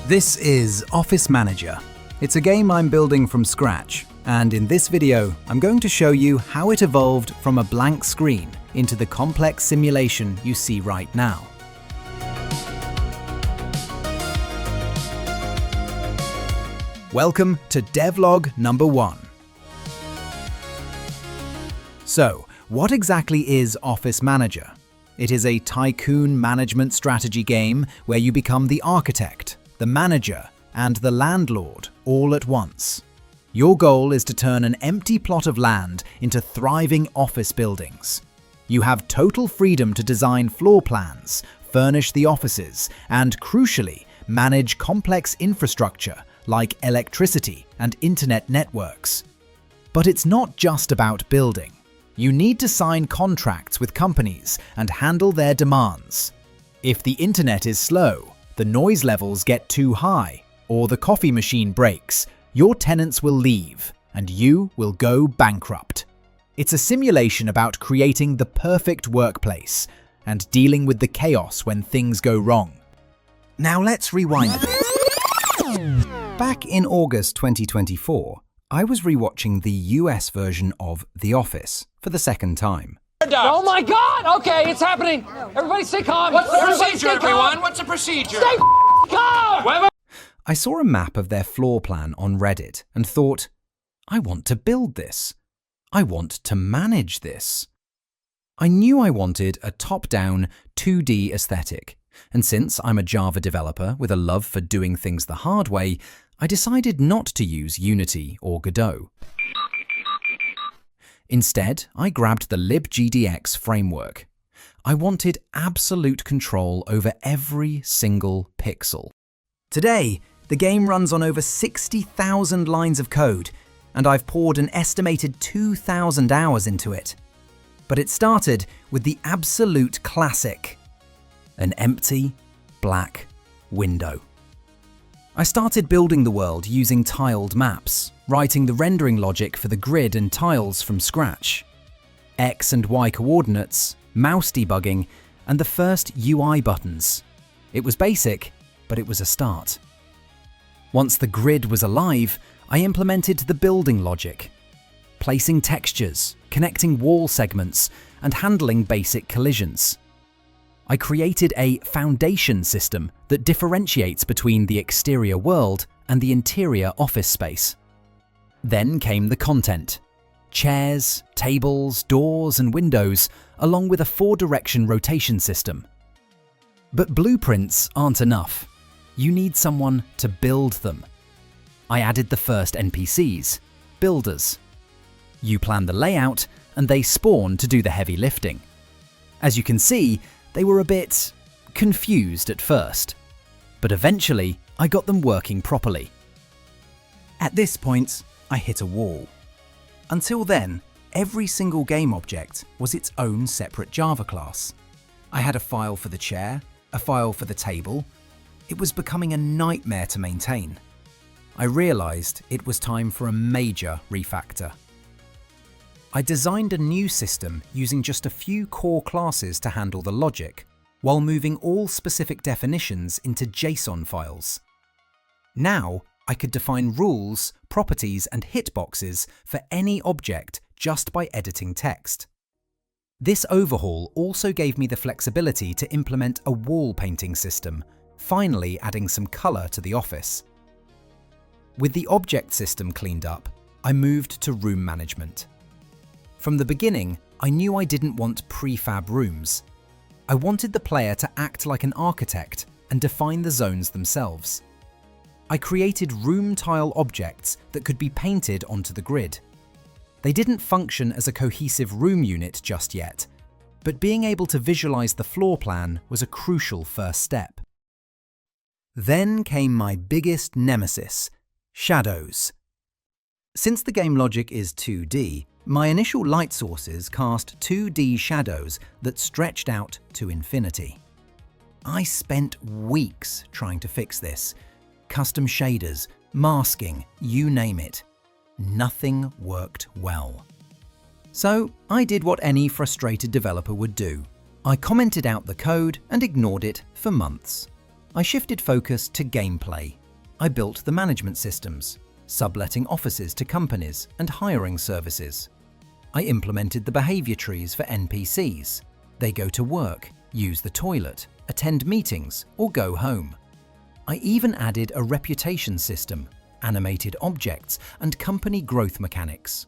This is Office Manager. It's a game I'm building from scratch, and in this video, I'm going to show you how it evolved from a blank screen into the complex simulation you see right now. Welcome to DEVLOG number 1. So, what exactly is Office Manager? It is a tycoon management strategy game where you become the architect, the manager, and the landlord all at once. Your goal is to turn an empty plot of land into thriving office buildings. You have total freedom to design floor plans, furnish the offices, and crucially, manage complex infrastructure like electricity and internet networks. But it's not just about building. You need to sign contracts with companies and handle their demands. If the internet is slow, the noise levels get too high, or the coffee machine breaks, your tenants will leave and you will go bankrupt. It's a simulation about creating the perfect workplace and dealing with the chaos when things go wrong. Now let's rewind a bit. Back in August 2024, I was rewatching the US version of The Office for the second time. Oh my God! Okay, it's happening. Everybody stay calm. What's the procedure, everyone? What's the procedure? Stay calm! I saw a map of their floor plan on Reddit and thought, I want to build this. I want to manage this. I knew I wanted a top-down 2D aesthetic, and since I'm a Java developer with a love for doing things the hard way, I decided not to use Unity or Godot. Instead, I grabbed the libGDX framework. I wanted absolute control over every single pixel. Today, the game runs on over 60,000 lines of code, and I've poured an estimated 2,000 hours into it. But it started with the absolute classic: an empty, black window. I started building the world using tiled maps, writing the rendering logic for the grid and tiles from scratch. X and Y coordinates, mouse debugging, and the first UI buttons. It was basic, but it was a start. Once the grid was alive, I implemented the building logic, placing textures, connecting wall segments, and handling basic collisions. I created a foundation system that differentiates between the exterior world and the interior office space. Then came the content: chairs, tables, doors, and windows, along with a 4-direction rotation system. But blueprints aren't enough. You need someone to build them. I added the first NPCs, builders. You plan the layout, and they spawn to do the heavy lifting. As you can see, they were a bit confused at first, but eventually I got them working properly. At this point, I hit a wall. Until then, every single game object was its own separate Java class. I had a file for the chair, a file for the table. It was becoming a nightmare to maintain. I realized it was time for a major refactor. I designed a new system using just a few core classes to handle the logic, while moving all specific definitions into JSON files. Now, I could define rules, properties, and hitboxes for any object just by editing text. This overhaul also gave me the flexibility to implement a wall painting system, finally adding some color to the office. With the object system cleaned up, I moved to room management. From the beginning, I knew I didn't want prefab rooms. I wanted the player to act like an architect and define the zones themselves. I created room tile objects that could be painted onto the grid. They didn't function as a cohesive room unit just yet, but being able to visualize the floor plan was a crucial first step. Then came my biggest nemesis: shadows. Since the game logic is 2D, my initial light sources cast 2D shadows that stretched out to infinity. I spent weeks trying to fix this. Custom shaders, masking, you name it. Nothing worked well. So I did what any frustrated developer would do. I commented out the code and ignored it for months. I shifted focus to gameplay. I built the management systems, subletting offices to companies and hiring services. I implemented the behavior trees for NPCs. They go to work, use the toilet, attend meetings, or go home. I even added a reputation system, animated objects, and company growth mechanics.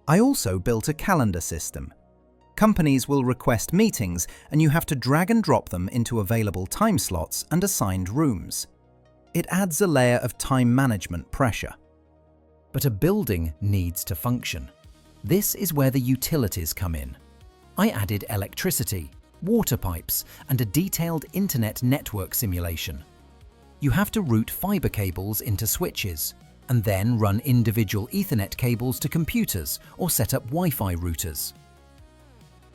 I also built a calendar system. Companies will request meetings, and you have to drag and drop them into available time slots and assigned rooms. It adds a layer of time management pressure. But a building needs to function. This is where the utilities come in. I added electricity, water pipes, and a detailed internet network simulation. You have to route fiber cables into switches, and then run individual Ethernet cables to computers or set up Wi-Fi routers.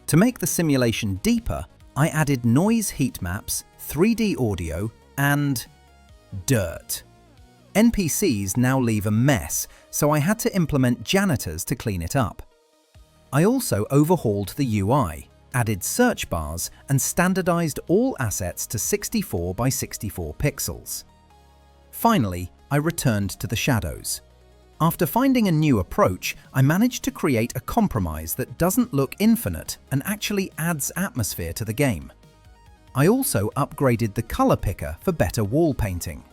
To make the simulation deeper, I added noise heat maps, 3D audio, and dirt. NPCs now leave a mess, so I had to implement janitors to clean it up. I also overhauled the UI, added search bars, and standardized all assets to 64 by 64 pixels. Finally, I returned to the shadows. After finding a new approach, I managed to create a compromise that doesn't look infinite and actually adds atmosphere to the game. I also upgraded the color picker for better wall painting.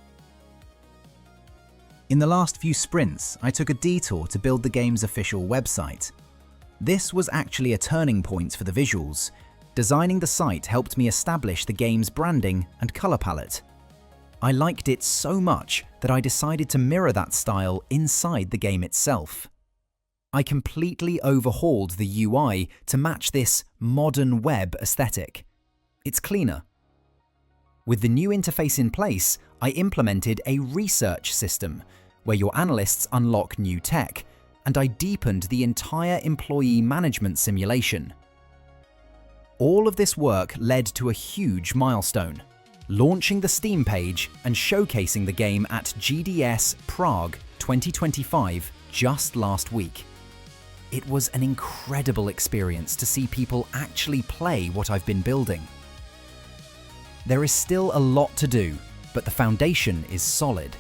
In the last few sprints, I took a detour to build the game's official website. This was actually a turning point for the visuals. Designing the site helped me establish the game's branding and color palette. I liked it so much that I decided to mirror that style inside the game itself. I completely overhauled the UI to match this modern web aesthetic. It's cleaner. With the new interface in place, I implemented a research system where your analysts unlock new tech, and I deepened the entire employee management simulation. All of this work led to a huge milestone: launching the Steam page and showcasing the game at GDS Prague 2025 just last week. It was an incredible experience to see people actually play what I've been building. There is still a lot to do, but the foundation is solid.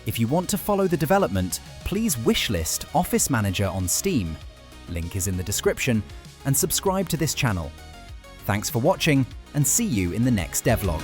If you want to follow the development, please wishlist Office Manager on Steam. Link is in the description, and subscribe to this channel. Thanks for watching, and see you in the next devlog.